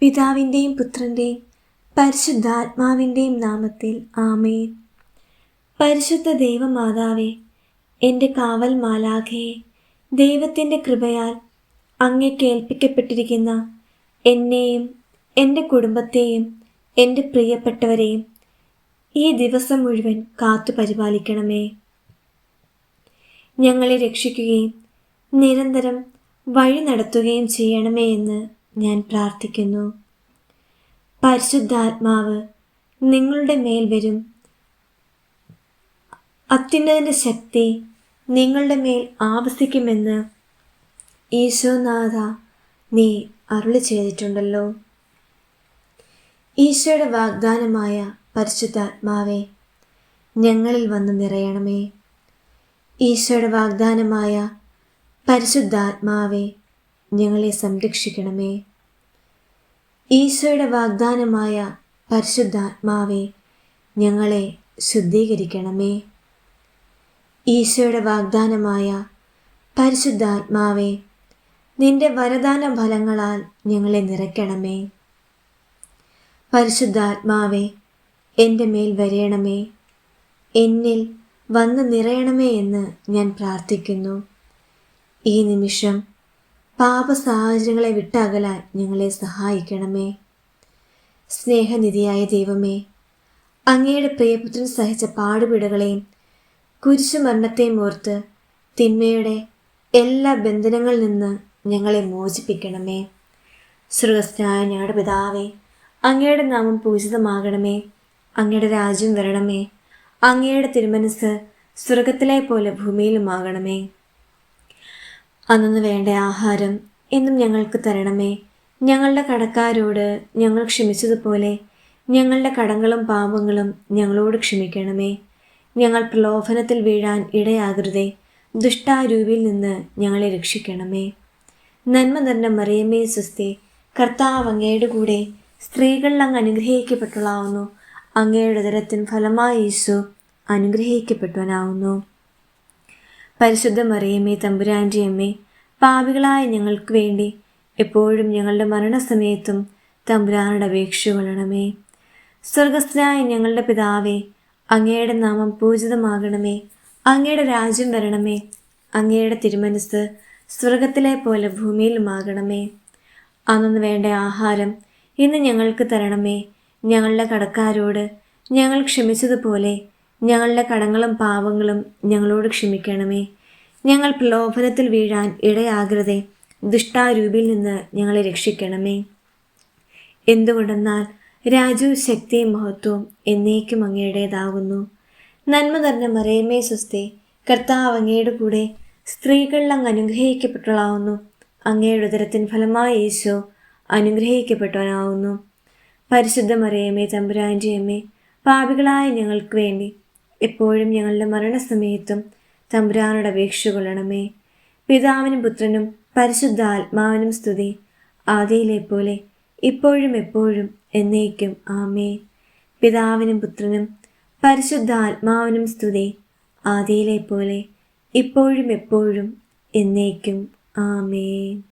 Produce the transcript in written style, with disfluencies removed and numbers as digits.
പിതാവിൻ്റെയും പുത്രൻ്റെയും പരിശുദ്ധാത്മാവിൻ്റെയും നാമത്തിൽ ആമേൻ. പരിശുദ്ധ ദൈവമാതാവേ, എൻ്റെ കാവൽ മാലാഖയെ, ദൈവത്തിൻ്റെ കൃപയാൽ അങ്ങേക്ക് ഏൽപ്പിക്കപ്പെട്ടിരിക്കുന്ന എന്നെയും എൻ്റെ കുടുംബത്തെയും എൻ്റെ പ്രിയപ്പെട്ടവരെയും ഈ ദിവസം മുഴുവൻ കാത്തു പരിപാലിക്കണമേ. ഞങ്ങളെ രക്ഷിക്കുകയും നിരന്തരം വഴി നടത്തുകയും ചെയ്യണമേ എന്ന് ഞാൻ പ്രാർത്ഥിക്കുന്നു. പരിശുദ്ധാത്മാവ് നിങ്ങളുടെ മേൽ വരും. അത്യുന്നതൻ്റെ ശക്തി നിങ്ങളുടെ മേൽ ആവസിക്കുമെന്ന് ഈശോനാഥ നീ അരുളി ചെയ്തിട്ടുണ്ടല്ലോ. ഈശോയുടെ വാഗ്ദാനമായ പരിശുദ്ധാത്മാവേ, ഞങ്ങളിൽ വന്ന് നിറയണമേ. ഈശോയുടെ വാഗ്ദാനമായ പരിശുദ്ധാത്മാവേ, ഞങ്ങളെ സംരക്ഷിക്കണമേ. ഈശോയുടെ വാഗ്ദാനമായ പരിശുദ്ധാത്മാവേ, ഞങ്ങളെ ശുദ്ധീകരിക്കണമേ. ഈശോയുടെ വാഗ്ദാനമായ പരിശുദ്ധാത്മാവേ, നിന്റെ വരദാന ഫലങ്ങളാൽ ഞങ്ങളെ നിറയ്ക്കണമേ. പരിശുദ്ധാത്മാവേ, എൻ്റെ മേൽ വരയണമേ, എന്നിൽ വന്ന് നിറയണമേ എന്ന് ഞാൻ പ്രാർത്ഥിക്കുന്നു. ഈ നിമിഷം പാപ സാഹചര്യങ്ങളെ വിട്ടകലാൻ ഞങ്ങളെ സഹായിക്കണമേ. സ്നേഹനിധിയായ ദൈവമേ, അങ്ങയുടെ പ്രിയപുത്രൻ സഹിച്ച പാടുപിടകളെയും കുരിശുമരണത്തെയും ഓർത്ത് തിന്മയുടെ എല്ലാ ബന്ധനങ്ങളിൽ നിന്ന് ഞങ്ങളെ മോചിപ്പിക്കണമേ. സ്വർഗ്ഗസ്ഥനായ ഞങ്ങളുടെ പിതാവേ, അങ്ങയുടെ നാമം പൂജിതമാകണമേ. അങ്ങയുടെ രാജ്യം വരണമേ. അങ്ങയുടെ തിരുമനസ് സ്വർഗത്തിലെ പോലെ ഭൂമിയിലുമാകണമേ. അന്നു വേണ്ട ആഹാരം എന്നും ഞങ്ങൾക്ക് തരണമേ. ഞങ്ങളുടെ കടക്കാരോട് ഞങ്ങൾ ക്ഷമിച്ചതുപോലെ ഞങ്ങളുടെ കടങ്ങളും പാപങ്ങളും ഞങ്ങളോട് ക്ഷമിക്കണമേ. ഞങ്ങൾ പ്രലോഭനത്തിൽ വീഴാൻ ഇടയാകരുതേ. ദുഷ്ടാരൂപിയിൽ നിന്ന് ഞങ്ങളെ രക്ഷിക്കണമേ. നന്മ നിറഞ്ഞ മറിയമേ സ്വസ്തി, കർത്താവ് അങ്ങയുടെ കൂടെ സ്ത്രീകളിൽ അങ്ങ് അനുഗ്രഹിക്കപ്പെട്ടവളാവുന്നു. അങ്ങയുടെ ഉദരത്തിൻ ഫലമായി ഈശോ അനുഗ്രഹിക്കപ്പെട്ടവനാവുന്നു. പരിശുദ്ധ മറിയമേ, തമ്പുരാൻ്റെ അമ്മേ, പാപികളായ ഞങ്ങൾക്ക് വേണ്ടി എപ്പോഴും ഞങ്ങളുടെ മരണസമയത്തും തമ്പുരാനോട് അപേക്ഷിച്ചുകൊള്ളണമേ. സ്വർഗസ്ഥനായ ഞങ്ങളുടെ പിതാവേ, അങ്ങയുടെ നാമം പൂജിതമാകണമേ. അങ്ങയുടെ രാജ്യം വരണമേ. അങ്ങയുടെ തിരുമനസ് സ്വർഗത്തിലെ പോലെ ഭൂമിയിലുമാകണമേ. അന്നു വേണ്ട ആഹാരം ഇന്ന് ഞങ്ങൾക്ക് തരണമേ. ഞങ്ങളുടെ കടക്കാരോട് ഞങ്ങൾ ക്ഷമിച്ചതുപോലെ ഞങ്ങളുടെ കടങ്ങളും പാപങ്ങളും ഞങ്ങളോട് ക്ഷമിക്കണമേ. ഞങ്ങൾ പ്രലോഭനത്തിൽ വീഴാൻ ഇടയാകരുതേ. ദുഷ്ടാരൂപിയിൽ നിന്ന് ഞങ്ങളെ രക്ഷിക്കണമേ. എന്തുകൊണ്ടെന്നാൽ രാജ്യവും ശക്തിയും മഹത്വവും എന്നേക്കും അങ്ങയുടേതാകുന്നു. നന്മ നിറഞ്ഞ മറിയമേ സ്വസ്തി, കർത്താവ് അങ്ങയുടെ കൂടെ സ്ത്രീകളിൽ അങ്ങ് അനുഗ്രഹിക്കപ്പെട്ടവളാവുന്നു. അങ്ങയുടെ ഉദരത്തിൻ ഫലമായി ഈശോ അനുഗ്രഹിക്കപ്പെട്ടവനാവുന്നു. പരിശുദ്ധ മറിയമേ, തമ്പുരാൻ്റെ അമ്മേ, പാപികളായ ഞങ്ങൾക്ക് വേണ്ടി എപ്പോഴും ഞങ്ങളുടെ മരണസമയത്തും തമ്പുരാനോട് അപേക്ഷിച്ചുകൊള്ളണമേ. പിതാവിനും പുത്രനും പരിശുദ്ധാത്മാവിനും സ്തുതി, ആദിയിലെ പോലെ ഇപ്പോഴും എപ്പോഴും എന്നേക്കും ആമേൻ. പിതാവിനും പുത്രനും പരിശുദ്ധാത്മാവിനും സ്തുതി, ആദിയിലെ പോലെ ഇപ്പോഴും എപ്പോഴും എന്നേക്കും ആമേൻ.